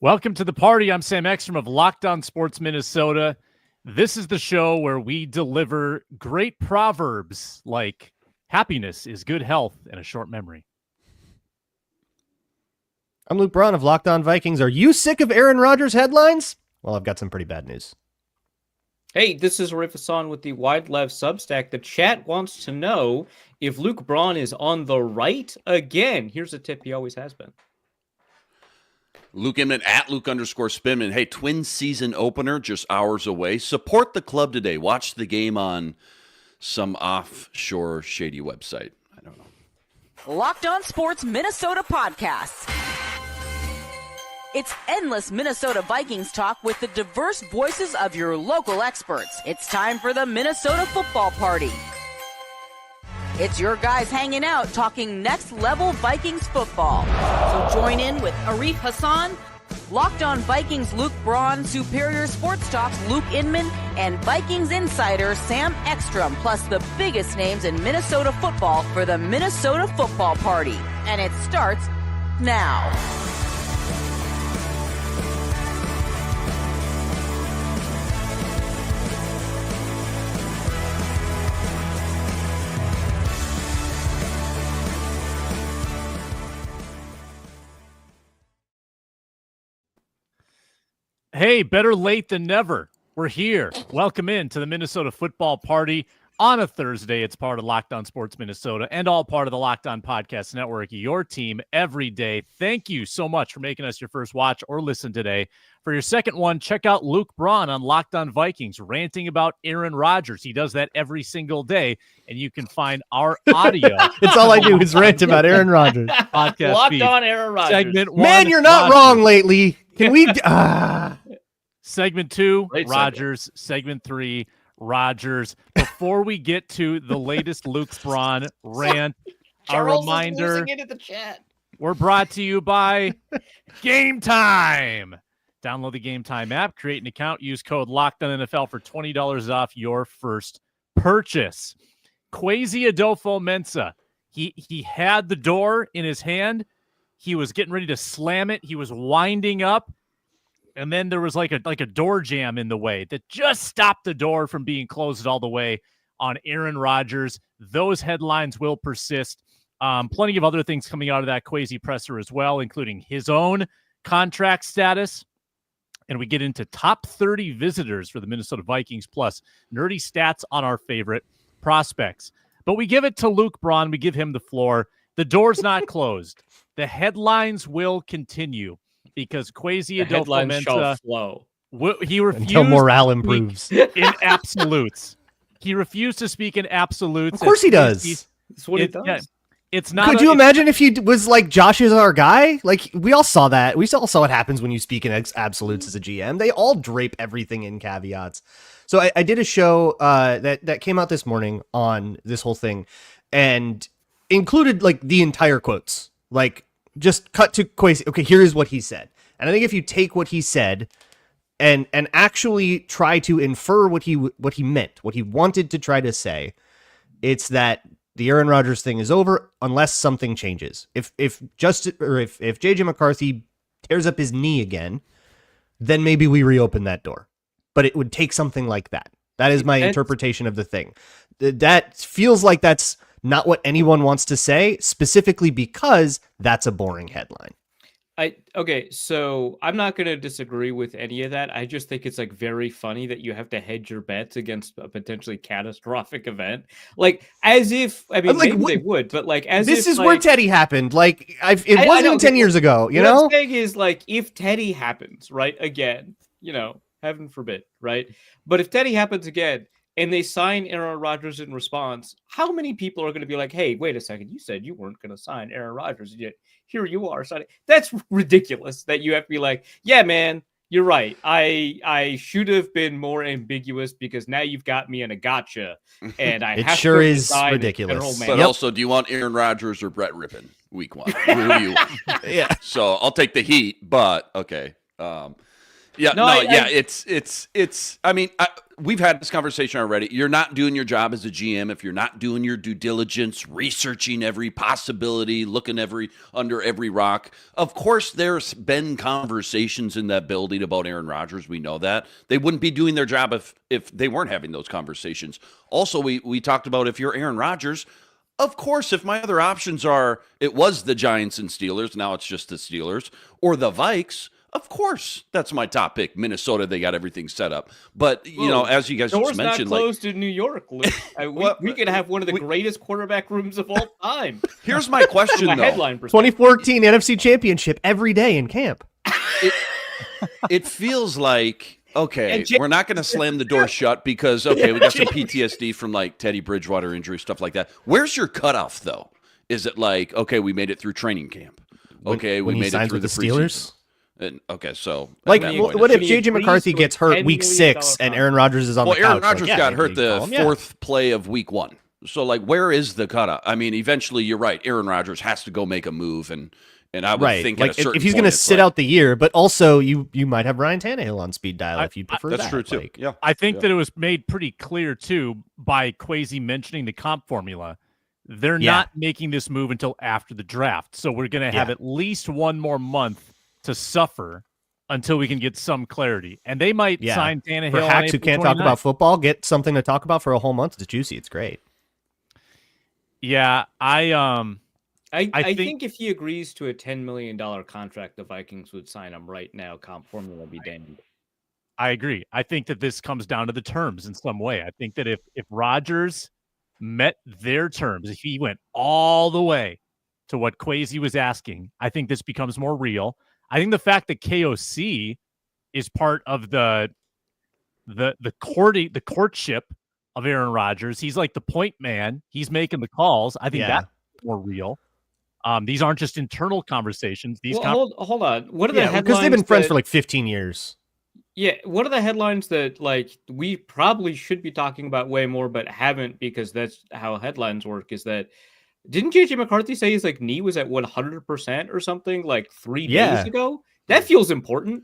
Welcome to the party. I'm Sam Ekstrom of Locked On Sports Minnesota. This is the show where we deliver great proverbs like happiness is good health and a short memory. I'm Luke Braun of Locked On Vikings. Are you sick of Aaron Rodgers headlines? Well, I've got some pretty bad news. Hey, this is Arif Hasan with the Wide Left Substack. The chat wants to know if Luke Braun is on the right again. Here's a tip he always has been. Luke Inman at Luke_Spinman. Hey, Twins season opener just hours away. Support the club today. Watch the game on some offshore shady website. I don't know. Locked On Sports Minnesota podcasts. It's endless Minnesota Vikings talk with the diverse voices of your local experts. It's time for the Minnesota Football Party. It's your guys hanging out talking next level Vikings football. So join in with Arif Hasan, Locked On Vikings Luke Braun, Superior Sports Talks Luke Inman, and Vikings insider Sam Ekstrom, plus the biggest names in Minnesota football for the Minnesota Football Party. And it starts now. Hey, better late than never. We're here. Welcome in to the Minnesota Football Party on a Thursday. It's part of Locked On Sports Minnesota and all part of the Locked On Podcast Network, your team every day. Thank you so much for making us your first watch or listen today. For your second one, check out Luke Braun on Locked On Vikings, ranting about Aaron Rodgers. He does that every single day, and you can find our audio. It's all I do is rant about Aaron Rodgers. Podcast Locked feed. on Aaron Rodgers. Segment one, Man, you're not Rodgers. wrong lately. Can we... Segment 2, Great Rodgers. Segment 3, Rodgers. Before we get to the latest Luke Braun rant, a Charles reminder, is losing it in the chat. we're brought to you by GameTime. Download the GameTime app, create an account, use code LOCKEDONNFL for $20 off your first purchase. Kwesi Adofo-Mensah, he had the door in his hand. He was getting ready to slam it. He was winding up. And then there was like a door jam in the way that just stopped the door from being closed all the way on Aaron Rodgers. Those headlines will persist. Plenty of other things coming out of that Kwesi presser as well, including his own contract status. And we get into top 30 visitors for the Minnesota Vikings, plus nerdy stats on our favorite prospects. But we give it to Luke Braun. We give him the floor. The door's not closed. The headlines will continue. Because Kwesi Adofo-Mensah, flow. He refused Until morale improves. in absolutes. He refused to speak in absolutes. Of course he does. That's what he does. Yeah, it's not. Could you imagine if he was like, Josh is our guy? Like, we all saw that. We all saw what happens when you speak in absolutes as a GM. They all drape everything in caveats. So I did a show that came out this morning on this whole thing and included like the entire quotes. Like, just cut to Kwesi. Okay, here is what he said. And I think if you take what he said and actually try to infer what he meant, what he wanted to try to say, it's that the Aaron Rodgers thing is over unless something changes. If JJ McCarthy tears up his knee again, then maybe we reopen that door. But it would take something like that. That is my interpretation of the thing. That feels like that's not what anyone wants to say, specifically because that's a boring headline. Okay, so I'm not going to disagree with any of that. I just think it's like very funny that you have to hedge your bets against a potentially catastrophic event. Like, as if, I mean, like, maybe they would, but like, as this if, is where Teddy happened. Like, it wasn't even 10 years ago, you know? What I'm saying is, like, if Teddy happens, right, again, you know, heaven forbid, right? But if Teddy happens again, and they sign Aaron Rodgers in response, how many people are going to be like, hey, wait a second, you said you weren't going to sign Aaron Rodgers, yet here you are signing. That's ridiculous that you have to be like, yeah, man, you're right. I should have been more ambiguous because now you've got me in a gotcha. And I It have sure to is decide ridiculous. as But Yep. also, do you want Aaron Rodgers or Brett Rippon week one? Who do you want? Yeah. So I'll take the heat, but okay. Yeah, No, it's. I mean, we've had this conversation already. You're not doing your job as a GM if you're not doing your due diligence, researching every possibility, looking under every rock. Of course, there's been conversations in that building about Aaron Rodgers. We know that they wouldn't be doing their job if they weren't having those conversations. Also, we talked about if you're Aaron Rodgers. Of course, if my other options are it was the Giants and Steelers, now it's just the Steelers, or the Vikes. Of course, that's my top pick. Minnesota, they got everything set up. But, as you guys just mentioned, not closed in New York, Luke. We could have one of the greatest quarterback rooms of all time. Here's my question, From a though. headline perspective. 2014 NFC Championship every day in camp. It feels like, okay, we're not going to slam the door shut because, okay, we got some PTSD from, like, Teddy Bridgewater injury, stuff like that. Where's your cutoff, though? Is it like, okay, we made it through training camp? Okay, when we he made it signs through with the the preseason. Steelers? And, okay, so Like, at that point, what if Jimmy JJ agrees McCarthy with gets hurt $10 week million 6 and Aaron Rodgers is on the couch? Aaron Rodgers like, got yeah, hurt you the call him, fourth play of week 1. So, like, where is the cutoff? I mean, eventually, you're right. Aaron Rodgers has to go make a move, and I would think like at a certain if he's going going to sit out the year, but also you might have Ryan Tannehill on speed dial if you prefer That's that. true too. Like, Yeah, I think that it was made pretty clear too by Kwesi mentioning the comp formula. They're not making this move until after the draft. So we're going to have at least one more month to suffer until we can get some clarity. And they might sign Tannehill. For hacks who can't talk about football, get something to talk about for a whole month. It's juicy. It's great. Yeah, I think if he agrees to a $10 million contract, the Vikings would sign him right now. Comp formula be damned. I agree. I think that this comes down to the terms in some way. I think that if Rodgers met their terms, if he went all the way to what Kwesi was asking, I think this becomes more real. I think the fact that KOC is part of the courtship of Aaron Rodgers, he's like the point man. He's making the calls. I think that's more real. These aren't just internal conversations. Hold on. What are the headlines? Because they've been friends for like 15 years. Yeah, what are the headlines that like we probably should be talking about way more, but haven't because that's how headlines work? Is that didn't JJ McCarthy say his like knee was at 100% or something like 3 days ago? That feels important,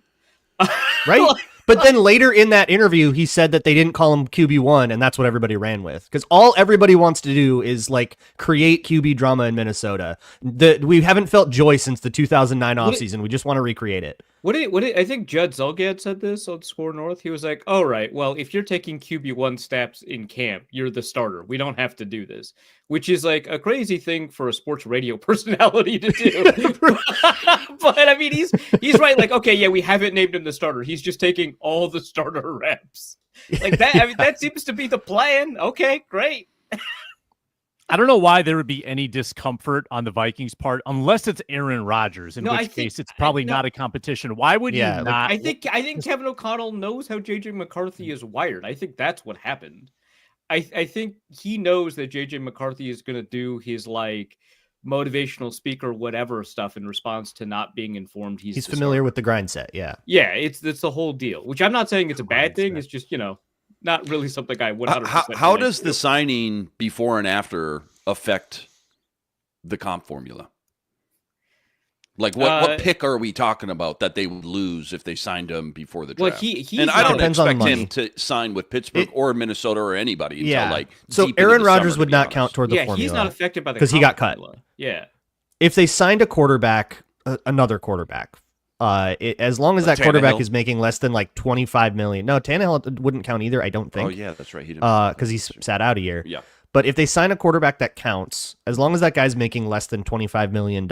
right? But then later in that interview, he said that they didn't call him QB1, and that's what everybody ran with. Because all everybody wants to do is like create QB drama in Minnesota. We haven't felt joy since the 2009 offseason. We just want to recreate it. I think Judd Zulgad said this on Score North. He was like, "All right, well, if you're taking QB1 snaps in camp, you're the starter. We don't have to do this," which is like a crazy thing for a sports radio personality to do. But I mean, he's right. Like, okay, yeah, we haven't named him the starter. He's just taking all the starter reps. Like that. I mean, that seems to be the plan. Okay, great. I don't know why there would be any discomfort on the Vikings' part, unless it's Aaron Rodgers, in which case it's probably not a competition. Why would you not? I think Kevin O'Connell knows how JJ McCarthy is wired. I think that's what happened. I think he knows that JJ McCarthy is going to do his like motivational speaker whatever stuff in response to not being informed. He's familiar with the grind set. Yeah, it's the whole deal. Which I'm not saying it's a bad thing. It's just not really something I 100%. How does the signing before and after affect the comp formula? Like what pick are we talking about that they would lose if they signed him before the draft? Well, I don't expect him to sign with Pittsburgh or Minnesota or anybody until like so Aaron Rodgers would not count toward the formula. He's not affected by the because he got cut. Yeah, if they signed a quarterback, another quarterback. As long as that quarterback is making less than like $25 million. No, Tannehill wouldn't count either. I don't think. Oh yeah, that's right. He didn't because he's sat out a year. Yeah. But if they sign a quarterback that counts, as long as that guy's making less than $25 million,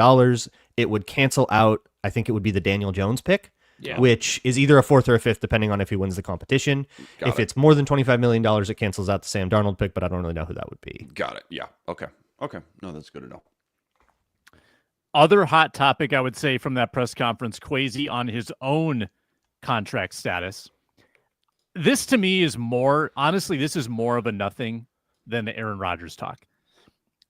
it would cancel out. I think it would be the Daniel Jones pick, which is either a 4th or a 5th, depending on if he wins the competition. If it's more than $25 million, it cancels out the Sam Darnold pick, but I don't really know who that would be. Got it. Yeah. Okay. No, that's good to know. Other hot topic, I would say, from that press conference, Kwesi on his own contract status. This to me is honestly, this is more of a nothing than the Aaron Rodgers talk.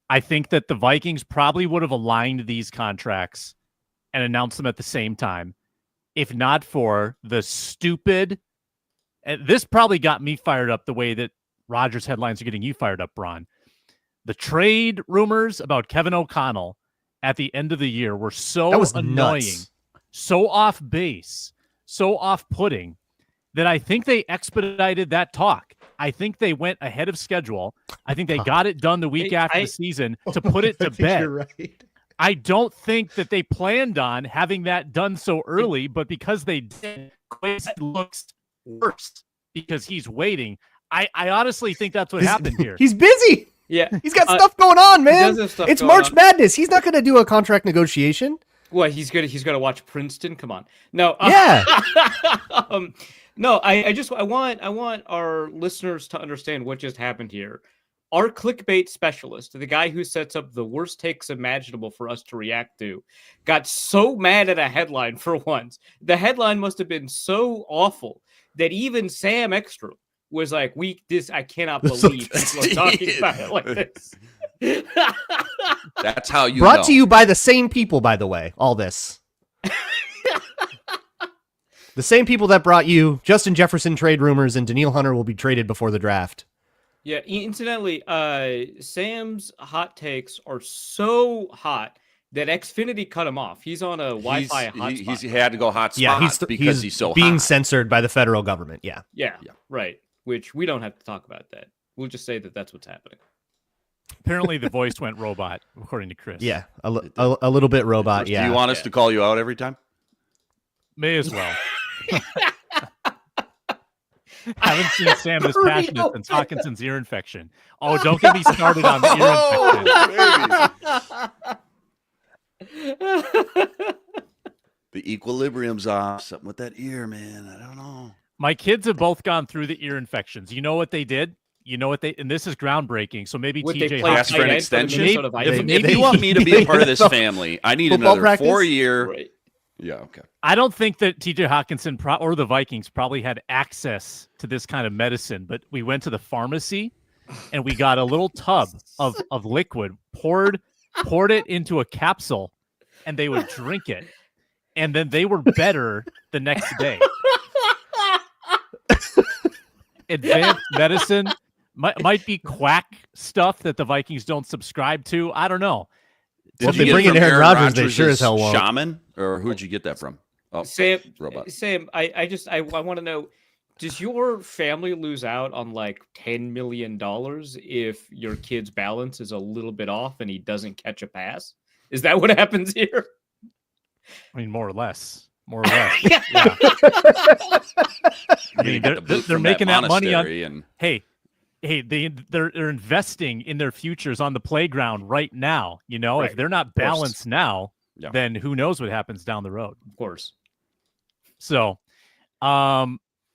I think that the Vikings probably would have aligned these contracts and announced them at the same time, if not for the stupid, and this probably got me fired up the way that Rodgers headlines are getting you fired up, Braun. The trade rumors about Kevin O'Connell at the end of the year were so annoying, so off base, so off-putting that I think they expedited that talk. I think they went ahead of schedule. I think they got it done the week after the season to put it to bed. You're right. I don't think that they planned on having that done so early, but because they did, Kwesi looks worse because he's waiting. I honestly think that's what happened here. He's busy. Yeah, He's got stuff going on, man. It's March Madness. He's not going to do a contract negotiation. Well, he's gonna watch Princeton. Come on, no. Yeah. No, I want our listeners to understand what just happened here. Our clickbait specialist, the guy who sets up the worst takes imaginable for us to react to, got so mad at a headline for once. The headline must have been so awful that even Sam Ekstrom was like, I cannot believe people are talking about it like this. That's how you Brought know. to you by the same people, by the way, all this. The same people that brought you Justin Jefferson trade rumors and Daniil Hunter will be traded before the draft. Yeah, incidentally, Sam's hot takes are so hot that Xfinity cut him off. He's on a Wi-Fi hotspot. He had to go hotspot Yeah, because he's so being hot. censored by the federal government. Yeah. Yeah, right. Which we don't have to talk about that. We'll just say that that's what's happening. Apparently the voice went robot, according to Chris. Yeah, a little bit robot, yeah. Do you want us to call you out every time? May as well. Haven't seen Sam this passionate since Hawkinson's ear infection. Oh, don't get me started on the ear infection. The equilibrium's off. Something with that ear, man. I don't know. My kids have both gone through the ear infections. You know what they did? And this is groundbreaking. So maybe Would they TJ play Ask for an tight end for the extension? Minnesota Vikings? If you want me to be a part of this family, I need Football another practice? 4-year. Right. Yeah, okay. I don't think that TJ Hawkinson or the Vikings probably had access to this kind of medicine, but we went to the pharmacy and we got a little tub of liquid, poured it into a capsule, and they would drink it. And then they were better the next day. Advanced medicine might be quack stuff that the Vikings don't subscribe to. I don't know. Well, if they bring in Aaron Rodgers, they sure as hell won't. Shaman? Or who'd you get that from? Oh, Sam, robot. Sam, I want to know, does your family lose out on like $10 million if your kid's balance is a little bit off and he doesn't catch a pass? Is that what happens here? I mean, more or less. Yeah. I mean, they're making that money on. Hey, they're investing in their futures on the playground right now. You know, Right. if they're not balanced now, Yeah. then who knows what happens down the road. Of course. So,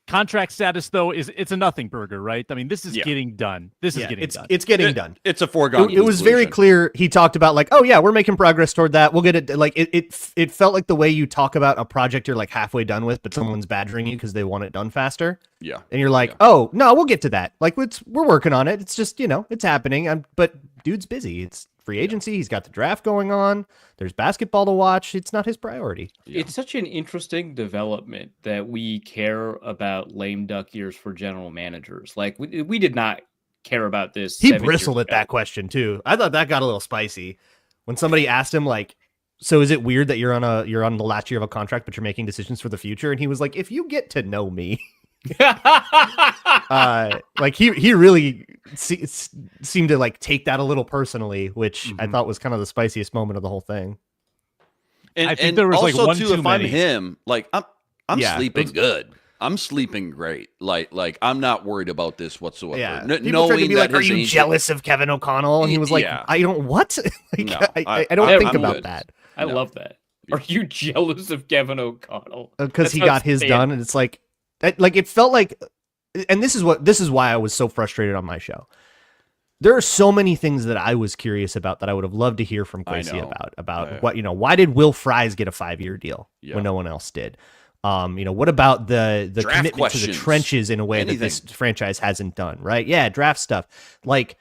contract status though it's a nothing burger, right? I mean, this is getting done. It's getting done. It's a foregone. It was very clear. He talked about like, oh yeah, we're making progress toward that. We'll get it. Like it felt like the way you talk about a project you're like halfway done with, but someone's badgering you because they want it done faster. Yeah. And you're like, oh no, we'll get to that. Like we're working on it. It's just, it's happening. But dude's busy. It's free agency. He's got the draft going on. There's basketball to watch. It's not his priority. Yeah. It's such an interesting development that we care about lame duck years for general managers. Like we did not care about this. He 7 bristled years at ago. that question too. I thought that got a little spicy when somebody asked him like, so is it weird that you're on the last year of a contract, but you're making decisions for the future? And he was like, if you get to know me, like he really seemed to like take that a little personally, which I thought was kind of the spiciest moment of the whole thing. And, I think there was also like one too, too if many. I'm him, like I'm Yeah, sleeping good. I'm sleeping great. Like I'm not worried about this whatsoever. Yeah, N- people tried to knowing be that like, "Are his you agent- jealous of Kevin O'Connell?" And he was like, Yeah. "I don't what? Like, No, I don't I'm think good. about that I No. love that. Are you jealous of Kevin O'Connell? because he That's got his done." And it's like it felt like, and this is why I was so frustrated on my show. There are so many things that I was curious about that I would have loved to hear from Kwesi know. about what, why did Will Fries get a 5-year deal when no one else did? What about the Draft commitment to the questions. trenches in a way that this franchise hasn't done, right? Yeah, draft stuff. Like,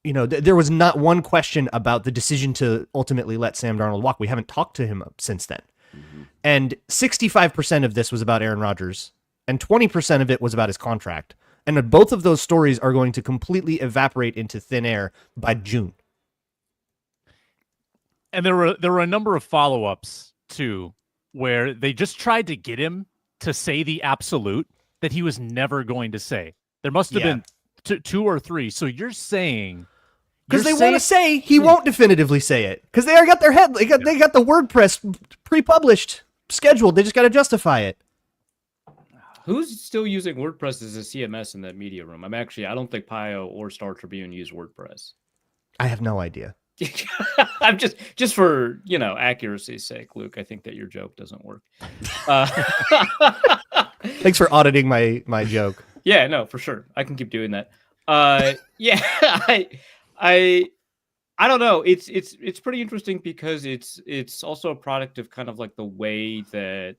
there was not one question about the decision to ultimately let Sam Darnold walk. We haven't talked to him since then. Mm-hmm. And 65% of this was about Aaron Rodgers, and 20% of it was about his contract. And both of those stories are going to completely evaporate into thin air by June. And there were a number of follow-ups too where they just tried to get him to say the absolute that he was never going to say. There must have been two or three. So you're saying because they want to say he won't definitively say it because they already got their head. They got the WordPress pre-published, scheduled. They just got to justify it. Who's still using WordPress as a CMS in that media room? I don't think Pio or Star Tribune use WordPress. I have no idea. I'm just for accuracy's sake, Luke. I think that your joke doesn't work. Thanks for auditing my joke. Yeah, no, for sure. I can keep doing that. Yeah, I don't know. It's pretty interesting because it's also a product of kind of like the way that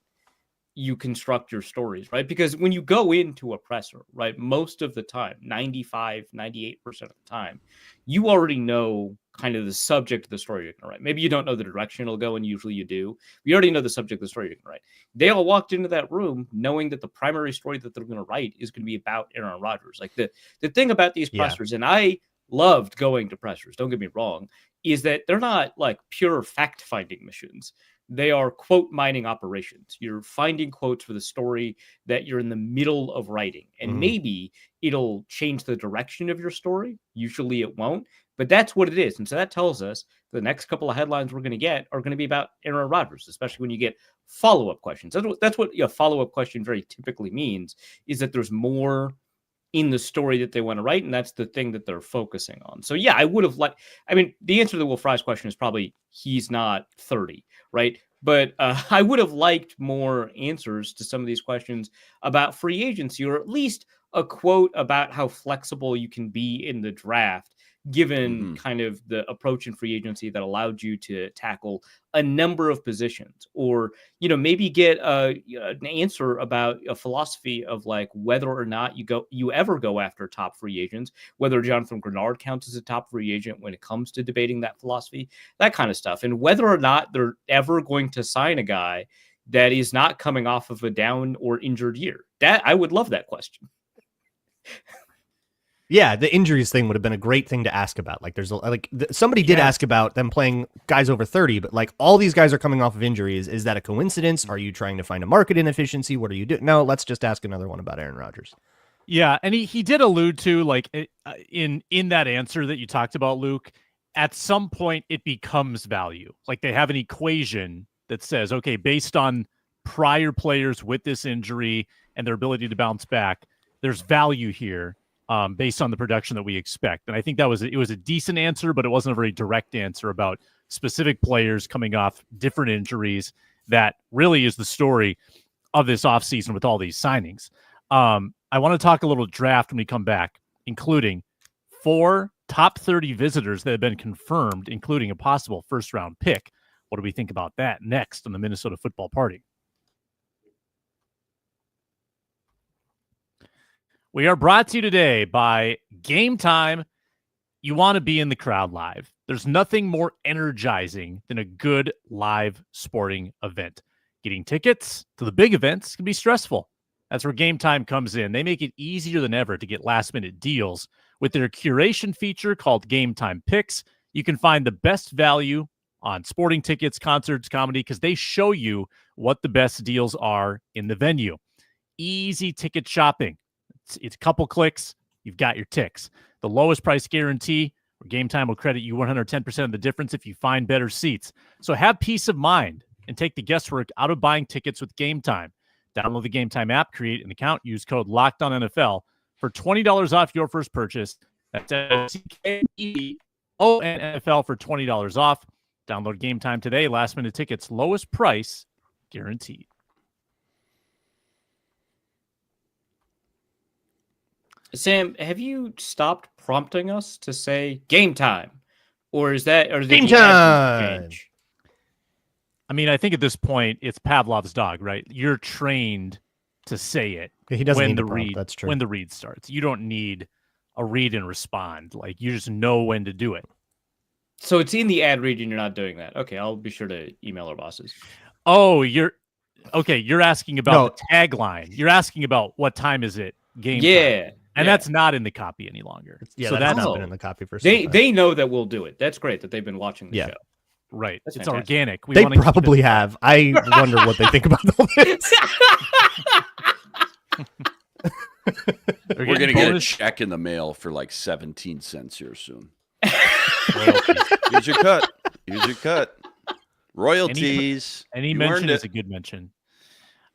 you construct your stories, right? Because when you go into a presser, right, most of the time, 98% of the time, you already know kind of the subject of the story you're going to write. Maybe you don't know the direction it'll go, and usually you do. You already know the subject of the story you're going to write. They all walked into that room knowing that the primary story that they're going to write is going to be about Aaron Rodgers. Like the thing about these pressers, and I loved going to pressers, don't get me wrong, is that they're not like pure fact-finding missions. They are quote mining operations. You're finding quotes for the story that you're in the middle of writing. And maybe it'll change the direction of your story. Usually it won't, but that's what it is. And so that tells us the next couple of headlines we're going to get are going to be about Aaron Rodgers, especially when you get follow-up questions. That's what a follow-up question very typically means, is that there's more in the story that they want to write, and that's the thing that they're focusing on. So yeah, I would have the answer to the Will Fries question is probably he's not 30, right? But I would have liked more answers to some of these questions about free agency, or at least a quote about how flexible you can be in the draft, given kind of the approach in free agency that allowed you to tackle a number of positions, or, maybe get an answer about a philosophy of like whether or not you ever go after top free agents, whether Jonathan Grenard counts as a top free agent when it comes to debating that philosophy, that kind of stuff. And whether or not they're ever going to sign a guy that is not coming off of a down or injured year. That I would love that question. Yeah, the injuries thing would have been a great thing to ask about. Like, somebody did ask about them playing guys over 30, but like all these guys are coming off of injuries. Is that a coincidence? Are you trying to find a market inefficiency? What are you doing? No, let's just ask another one about Aaron Rodgers. Yeah, and he did allude to, like, in that answer that you talked about, Luke, at some point it becomes value. Like, they have an equation that says, okay, based on prior players with this injury and their ability to bounce back, there's value here. Based on the production that we expect. And I think it was a decent answer, but it wasn't a very direct answer about specific players coming off different injuries. That really is the story of this offseason with all these signings. I want to talk a little draft when we come back, including 4 top 30 visitors that have been confirmed, including a possible first-round pick. What do we think about that next on the Minnesota Football Party? We are brought to you today by GameTime. You want to be in the crowd live. There's nothing more energizing than a good live sporting event. Getting tickets to the big events can be stressful. That's where GameTime comes in. They make it easier than ever to get last-minute deals. With their curation feature called GameTime Picks, you can find the best value on sporting tickets, concerts, comedy, because they show you what the best deals are in the venue. Easy ticket shopping. It's a couple clicks, you've got your ticks. The lowest price guarantee, where GameTime will credit you 110% of the difference if you find better seats. So have peace of mind and take the guesswork out of buying tickets with GameTime. Download the GameTime app, create an account, use code LOCKEDONNFL for $20 off your first purchase. That's LOCKEDONNFL for $20 off. Download GameTime today. Last minute tickets, lowest price guaranteed. Sam, have you stopped prompting us to say game time? Or is that Game time? Change? I mean, I think at this point it's Pavlov's dog, right? You're trained to say it. He doesn't when need the to prompt, read that's true. when the read starts. You don't need a read and respond. Like, you just know when to do it. So it's in the ad read and you're not doing that. Okay, I'll be sure to email our bosses. Oh, you're asking about the tagline. You're asking about what time is it? Game time. And that's not in the copy any longer. Yeah, so that's that's not been in the copy for some time. They know that we'll do it. That's great that they've been watching the show. Right. That's It's fantastic. organic. We They wanna keep it- probably have. I wonder what they think about all this. They're We're getting gonna get a bonus check in the mail for like 17 cents here soon. royalties. Here's your cut. Here's your cut. Royalties. Any You mention earned is it. a good mention.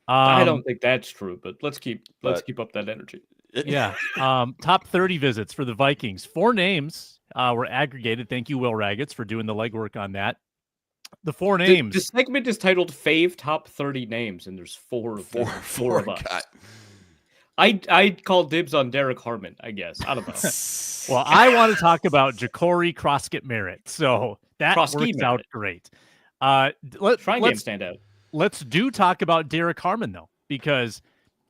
I don't think that's true, but let's keep up that energy. Yeah. Top 30 visits for the Vikings. 4 names were aggregated. Thank you, Will Raggets, for doing the legwork on that. The 4 names. The segment is titled "Fave Top 30 Names," and there's four of them. Four of us. God. I'd call dibs on Derek Harmon, I guess. I don't know. Well, I want to talk about Ja'Cory Croskett Merritt. So that Krosky works out Merritt. great. Shrine game stand out. Let's talk about Derek Harmon, though, because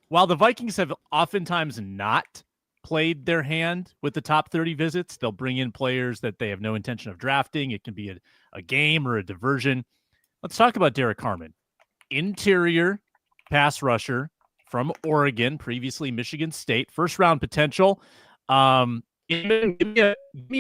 while the Vikings have oftentimes not played their hand with the top 30 visits, they'll bring in players that they have no intention of drafting. It can be a game or a diversion. Let's talk about Derek Harmon. Interior pass rusher from Oregon, previously Michigan State, first round potential. Give me a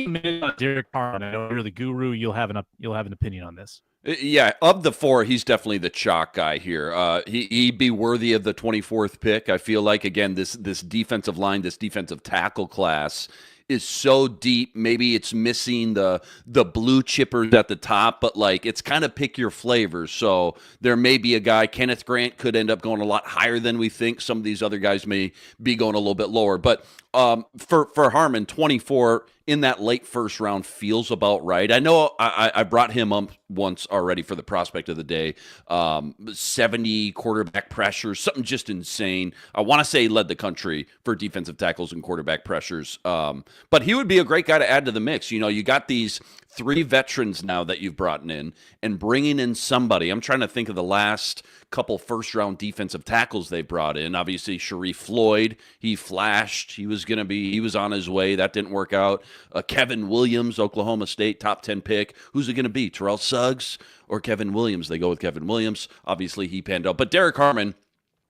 minute on Derek Harmon. I know you're the guru. You'll have an opinion on this. Yeah, of the 4, he's definitely the chalk guy here. He'd be worthy of the 24th pick. I feel like, again, this defensive line, this defensive tackle class is so deep. Maybe it's missing the blue chippers at the top, but like it's kind of pick your flavors. So there may be a guy, Kenneth Grant could end up going a lot higher than we think. Some of these other guys may be going a little bit lower. But for Harmon, 24 in that late first round feels about right. I know I brought him up once already for the prospect of the day. 70 quarterback pressures, something just insane. I want to say he led the country for defensive tackles and quarterback pressures. But he would be a great guy to add to the mix. You know, you got these 3 veterans now that you've brought in, and bringing in somebody. I'm trying to think of the last couple first-round defensive tackles they brought in. Obviously, Sharif Floyd, he flashed. He was on his way. That didn't work out. Kevin Williams, Oklahoma State, top 10 pick. Who's it going to be, Terrell Suggs or Kevin Williams? They go with Kevin Williams. Obviously, he panned out. But Derek Harmon,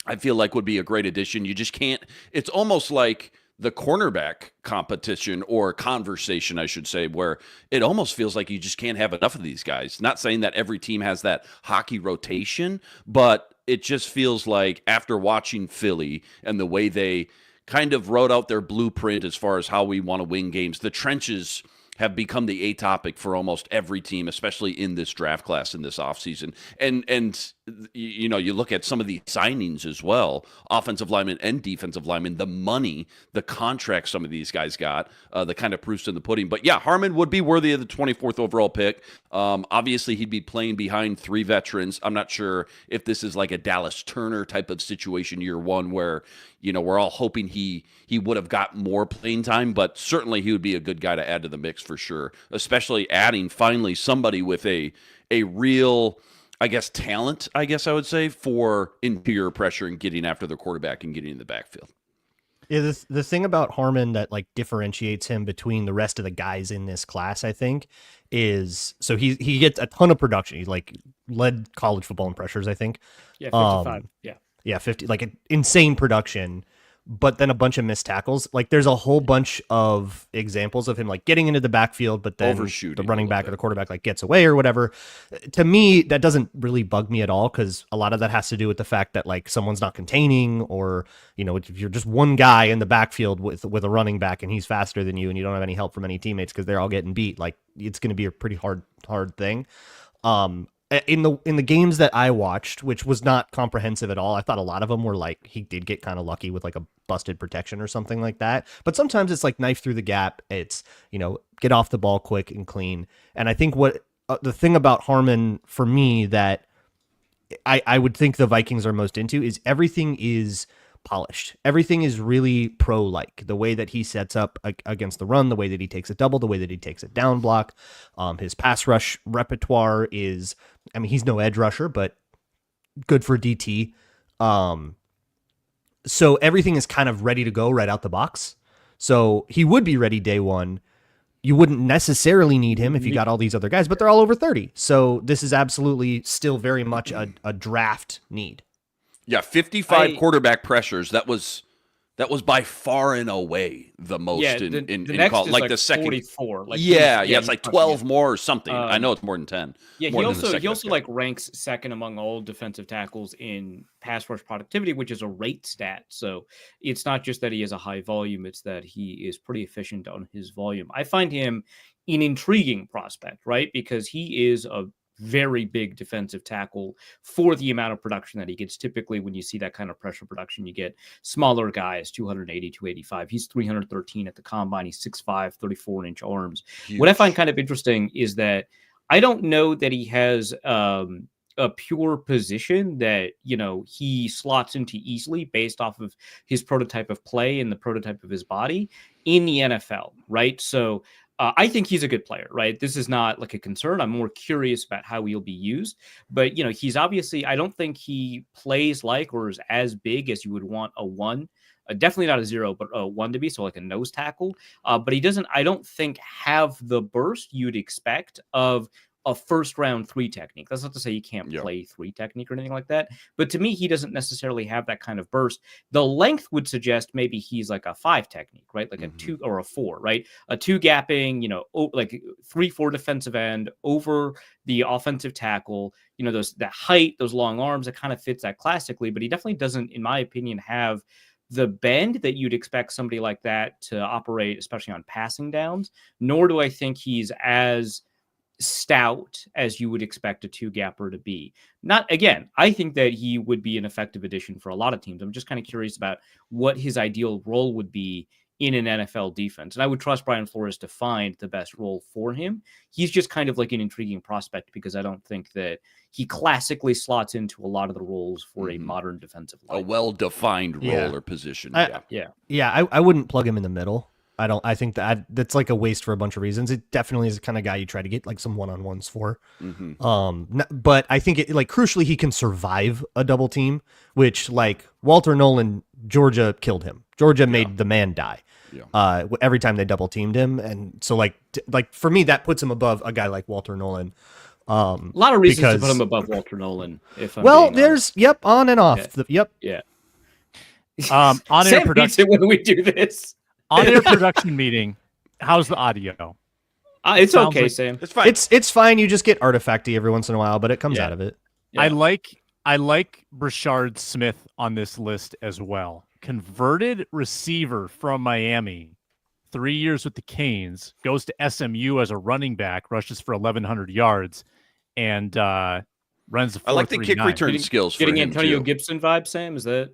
I feel like would be a great addition. You just can't – it's almost like – the cornerback competition or conversation, I should say, where it almost feels like you just can't have enough of these guys. Not saying that every team has that hockey rotation, but it just feels like after watching Philly and the way they kind of wrote out their blueprint as far as how we want to win games, the trenches have become the A topic for almost every team, especially in this draft class in this offseason. And you know, you look at some of the signings as well, offensive linemen and defensive linemen, the money, the contracts some of these guys got, the kind of proofs in the pudding. But yeah, Harmon would be worthy of the 24th overall pick. Obviously, he'd be playing behind 3 veterans. I'm not sure if this is like a Dallas Turner type of situation year 1 where, you know, we're all hoping he would have got more playing time, but certainly he would be a good guy to add to the mix for sure, especially adding finally somebody with a real, I guess, talent, I guess I would say, for interior pressure and getting after the quarterback and getting in the backfield. Yeah, the thing about Harmon that like differentiates him between the rest of the guys in this class, I think, is so he gets a ton of production. He's like led college football in pressures, I think. Yeah, 55. Yeah, 50, like an insane production, but then a bunch of missed tackles. Like there's a whole bunch of examples of him like getting into the backfield, but then Overshooting the a running little back bit. or the quarterback like gets away or whatever. To me, that doesn't really bug me at all because a lot of that has to do with the fact that like someone's not containing, or you know, if you're just one guy in the backfield with a running back and he's faster than you and you don't have any help from any teammates because they're all getting beat, like it's going to be a pretty hard thing. In the games that I watched, which was not comprehensive at all, I thought a lot of them were like he did get kind of lucky with like a busted protection or something like that. But sometimes it's like knife through the gap. It's, you know, get off the ball quick and clean. And I think what the thing about Harmon for me that I would think the Vikings are most into is everything is polished. Everything is really pro-like. The way that he sets up against the run, the way that he takes a double, the way that he takes a down block. His pass rush repertoire is, I mean, he's no edge rusher, but good for DT. So everything is kind of ready to go right out the box. So he would be ready day one. You wouldn't necessarily need him if you got all these other guys, but they're all over 30. So this is absolutely still very much a draft need. Yeah, 55 quarterback pressures. That was That was by far and away the most Yeah, in the next college. is Like like the second, 44. Like it's like 12 yeah. more or something. I know it's more than 10. Yeah, more he than the also second best guy. like ranks second among all defensive tackles in pass rush productivity, which is a rate stat. So it's not just that he has a high volume; it's that he is pretty efficient on his volume. I find him an intriguing prospect, right? Because he is a very big defensive tackle for the amount of production that he gets. Typically, when you see that kind of pressure production, you get smaller guys, 280, 285. He's 313 at the combine. He's 6'5", 34-inch arms. Huge. What I find kind of interesting is that I don't know that he has a pure position that, he slots into easily based off of his prototype of play and the prototype of his body in the NFL, right? So I think he's a good player, right? This is not like a concern. I'm more curious about how he'll be used. But, he's obviously, I don't think he plays like or is as big as you would want a one. Definitely not a 0, but a 1 to be, so like a nose tackle. But he doesn't, I don't think, have the burst you'd expect of a first round 3 technique. That's not to say he can't play 3 technique or anything like that. But to me, he doesn't necessarily have that kind of burst. The length would suggest maybe he's like a 5 technique, right? Like a 2 or a 4, right? A 2 gapping, like 3-4 defensive end over the offensive tackle, that height, those long arms, it kind of fits that classically. But he definitely doesn't, in my opinion, have the bend that you'd expect somebody like that to operate, especially on passing downs, nor do I think he's as stout as you would expect a 2-gapper to be. Not, again, I think that he would be an effective addition for a lot of teams. I'm just kind of curious about what his ideal role would be in an NFL defense. And I would trust Brian Flores to find the best role for him. He's just kind of like an intriguing prospect because I don't think that he classically slots into a lot of the roles for a modern defensive line. A well-defined role or position. I wouldn't plug him in the middle. I think that's like a waste for a bunch of reasons. It definitely is the kind of guy you try to get like some one-on-ones for. But I think crucially, he can survive a double team, which like Walter Nolan, Georgia killed him. Georgia made the man die. Every time they double teamed him. And so like for me, that puts him above a guy like Walter Nolan. A lot of reasons to put him above Walter Nolan. There's on and off. On air production when we do this. On air production meeting. How's the audio? It's okay, Sam. It's fine. It's fine. You just get artifacty every once in a while, but it comes out of it. I like Brashard Smith on this list as well. Converted receiver from Miami, 3 years with the Canes, goes to SMU as a running back, rushes for 1,100 yards, and runs the 4.39. I like the kick return skills. Getting for him Antonio too. Gibson vibe, Sam. Is that?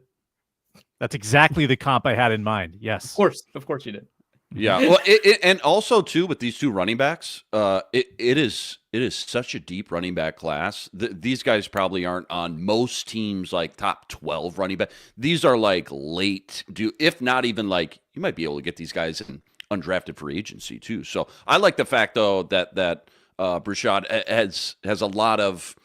That's exactly the comp I had in mind. Yes, of course you did. Yeah, well, and also too with these 2 running backs, it is such a deep running back class. These guys probably aren't on most teams like top 12 running back. These are like late, if not even like you might be able to get these guys in undrafted free agency too. So I like the fact though that Brashad has a lot of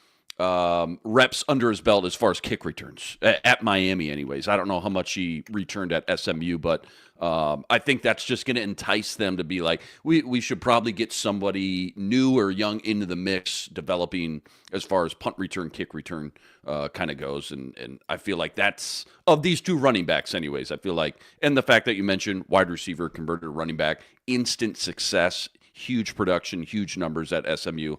reps under his belt as far as kick returns at Miami anyways. I don't know how much he returned at SMU, but I think that's just going to entice them to be like, we should probably get somebody new or young into the mix developing as far as punt return, kick return kind of goes. And I feel like that's of these 2 running backs anyways. I feel like, and the fact that you mentioned wide receiver converted to running back, instant success, huge production, huge numbers at SMU.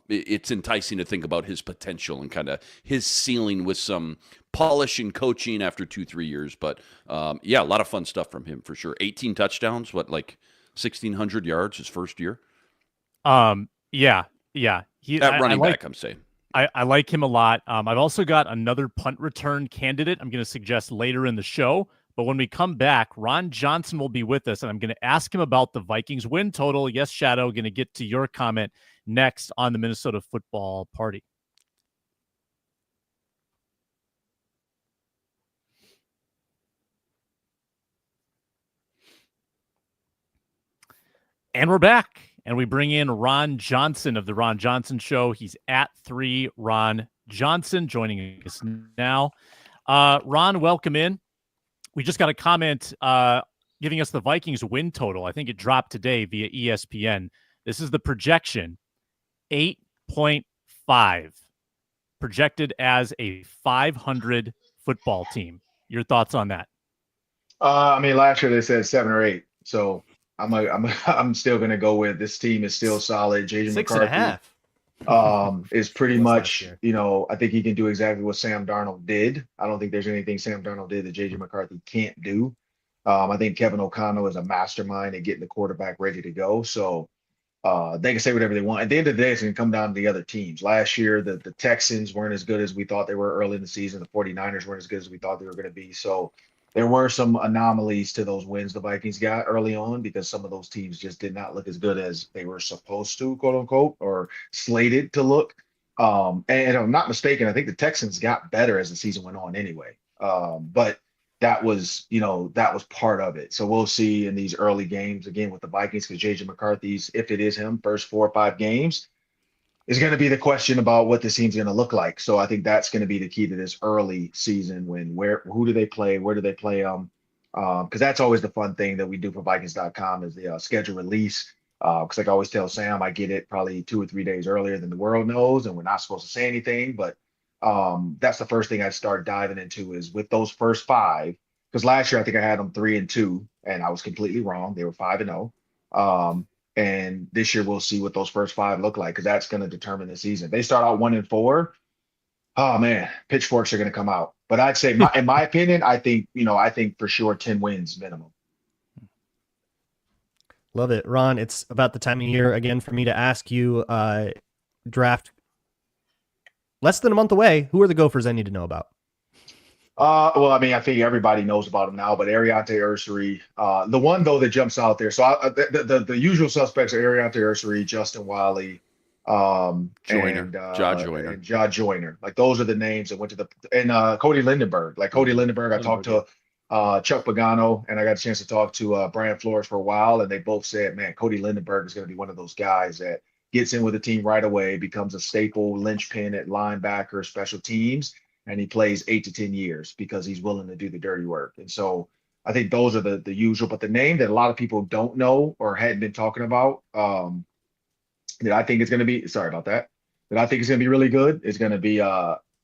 It's enticing to think about his potential and kind of his ceiling with some polish and coaching after 2-3 years. But a lot of fun stuff from him for sure. 18 touchdowns, 1,600 yards his first year. Yeah. At running back, I'm saying. I like him a lot. I've also got another punt return candidate I'm going to suggest later in the show. But when we come back, Ron Johnson will be with us, and I'm going to ask him about the Vikings win total. Yes, Shadow, going to get to your comment next on the Minnesota Football Party. And we're back, and we bring in Ron Johnson of the Ron Johnson Show. He's at 3 Ron Johnson joining us now. Ron, welcome in. We just got a comment giving us the Vikings win total. I think it dropped today via ESPN. This is the projection, 8.5, projected as a 500 football team. Your thoughts on that? I mean, last year they said 7 or 8, so I'm still gonna go with this team is still solid. JJ 6.5. McCarthy is pretty Was last much, year. I think he can do exactly what Sam Darnold did. I don't think there's anything Sam Darnold did that JJ McCarthy can't do. I think Kevin O'Connell is a mastermind at getting the quarterback ready to go. So they can say whatever they want. At the end of the day, it's going to come down to the other teams. Last year, the Texans weren't as good as we thought they were early in the season. The 49ers weren't as good as we thought they were going to be. So there were some anomalies to those wins the Vikings got early on because some of those teams just did not look as good as they were supposed to, quote unquote, or slated to look. And if I'm not mistaken, I think the Texans got better as the season went on anyway. But that was part of it. So we'll see in these early games again with the Vikings, because JJ McCarthy's, if it is him, first 4 or 5 games is going to be the question about what this team's going to look like. So I think that's going to be the key to this early season who do they play? Where do they play them? Because that's always the fun thing that we do for Vikings.com is the schedule release. Because like I always tell Sam, I get it probably 2 or 3 days earlier than the world knows, and we're not supposed to say anything, but that's the first thing I start diving into is with those first 5, because last year I think I had them 3-2 and I was completely wrong. They were 5-0. And this year we'll see what those first 5 look like, because that's going to determine the season. If they start out 1-4, oh man, pitchforks are going to come out. But I'd say in my opinion, I think for sure 10 wins minimum. Love it. Ron, it's about the time of year again for me to ask you, draft less than a month away. Who are the Gophers I need to know about? Well, I mean, I think everybody knows about him now, but Ariante Ursery, the one though that jumps out there. So the usual suspects are Ariante Ursery, Justin Wiley, Joyner, and Joyner. and Ja Joyner. Like those are the names that went to Cody Lindenberg. Like Cody Lindenberg, I talked to Chuck Pagano, and I got a chance to talk to Brian Flores for a while, and they both said, man, Cody Lindenberg is going to be one of those guys that gets in with the team right away, becomes a staple linchpin at linebacker, special teams, and he plays 8 to 10 years because he's willing to do the dirty work. And so I think those are the usual. But the name that a lot of people don't know or hadn't been talking about, that I think is going to be, sorry about that, that I think is going to be really good is going to be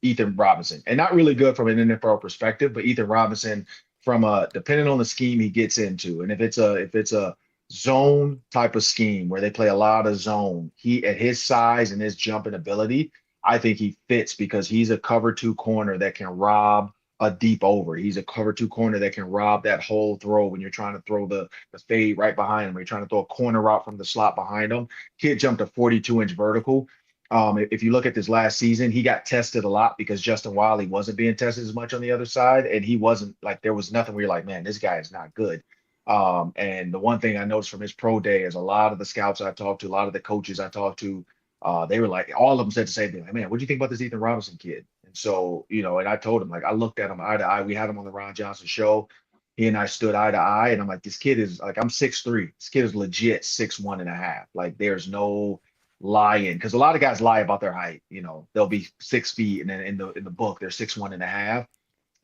Ethan Robinson. And not really good from an NFL perspective, but Ethan Robinson from depending on the scheme he gets into. And if it's a zone type of scheme where they play a lot of zone, he at his size and his jumping ability, I think he fits because he's a cover 2 corner that can rob a deep over. He's a cover 2 corner that can rob that whole throw when you're trying to throw the fade right behind him. Or you're trying to throw a corner route from the slot behind him. Kid jumped a 42-inch vertical. If you look at this last season, he got tested a lot because Justin Wiley wasn't being tested as much on the other side. And he wasn't like, there was nothing where you're like, man, this guy is not good. And the one thing I noticed from his pro day is a lot of the scouts I talked to, a lot of the coaches I talked to, they were like, all of them said the same thing. Like, man, what do you think about this Ethan Robinson kid? And so, and I told him, like, I looked at him eye to eye. We had him on the Ron Johnson show. He and I stood eye to eye, and I'm like, this kid is like, I'm 6'3". This kid is legit 6'1.5". Like, there's no lying, because a lot of guys lie about their height. They'll be 6 feet, and then in the book they're 6'1.5".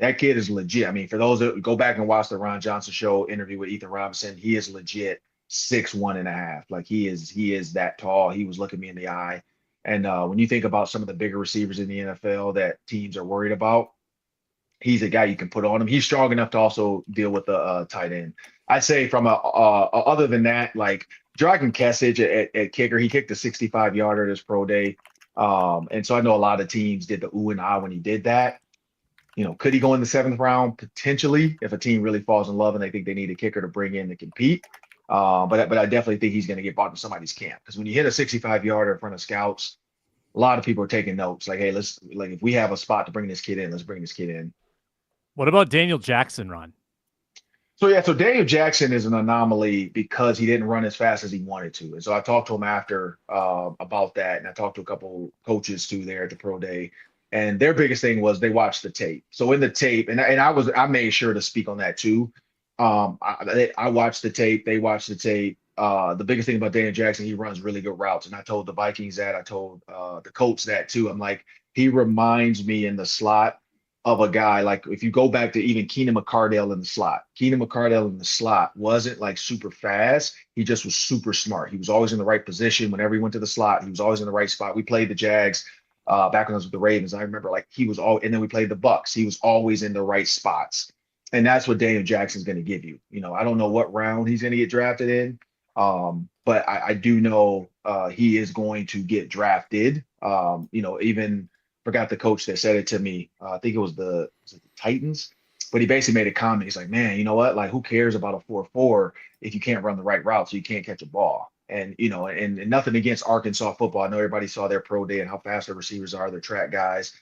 That kid is legit. I mean, for those that go back and watch the Ron Johnson show interview with Ethan Robinson, he is legit 6'1.5". Like he is that tall. He was looking me in the eye. And when you think about some of the bigger receivers in the NFL that teams are worried about, he's a guy you can put on him. He's strong enough to also deal with the tight end. I'd say from other than that, like Dragan Kesich at kicker, he kicked a 65-yarder this pro day. And so I know a lot of teams did the ooh and ah when he did that. Could he go in the 7th round? Potentially, if a team really falls in love and they think they need a kicker to bring in to compete. But I definitely think he's going to get bought in somebody's camp, because when you hit a 65-yarder in front of scouts, a lot of people are taking notes. Like, hey, if we have a spot to bring this kid in, let's bring this kid in. What about Daniel Jackson, Ron? So Daniel Jackson is an anomaly because he didn't run as fast as he wanted to. And so I talked to him after about that, and I talked to a couple coaches too there at the pro day. And their biggest thing was they watched the tape. So in the tape, and I made sure to speak on that too. I watched the tape. They watched the tape. The biggest thing about Daniel Jackson, he runs really good routes. And I told the Vikings that. I told the coach that too. I'm like, he reminds me in the slot of a guy, like if you go back to even Keenan McCardell in the slot. Keenan McCardell in the slot wasn't like super fast. He just was super smart. He was always in the right position. Whenever he went to the slot, he was always in the right spot. We played the Jags back when I was with the Ravens. I remember like he was all, and then we played the Bucks. He was always in the right spots. And that's what Daniel Jackson's going to give you. I don't know what round he's going to get drafted in, but I do know he is going to get drafted. Even forgot the coach that said it to me. I think it was the Titans, but he basically made a comment. He's like, man, you know what? Like, who cares about a 4.4 if you can't run the right route, so you can't catch a ball? And and nothing against Arkansas football. I know everybody saw their pro day and how fast their receivers are, their track guys.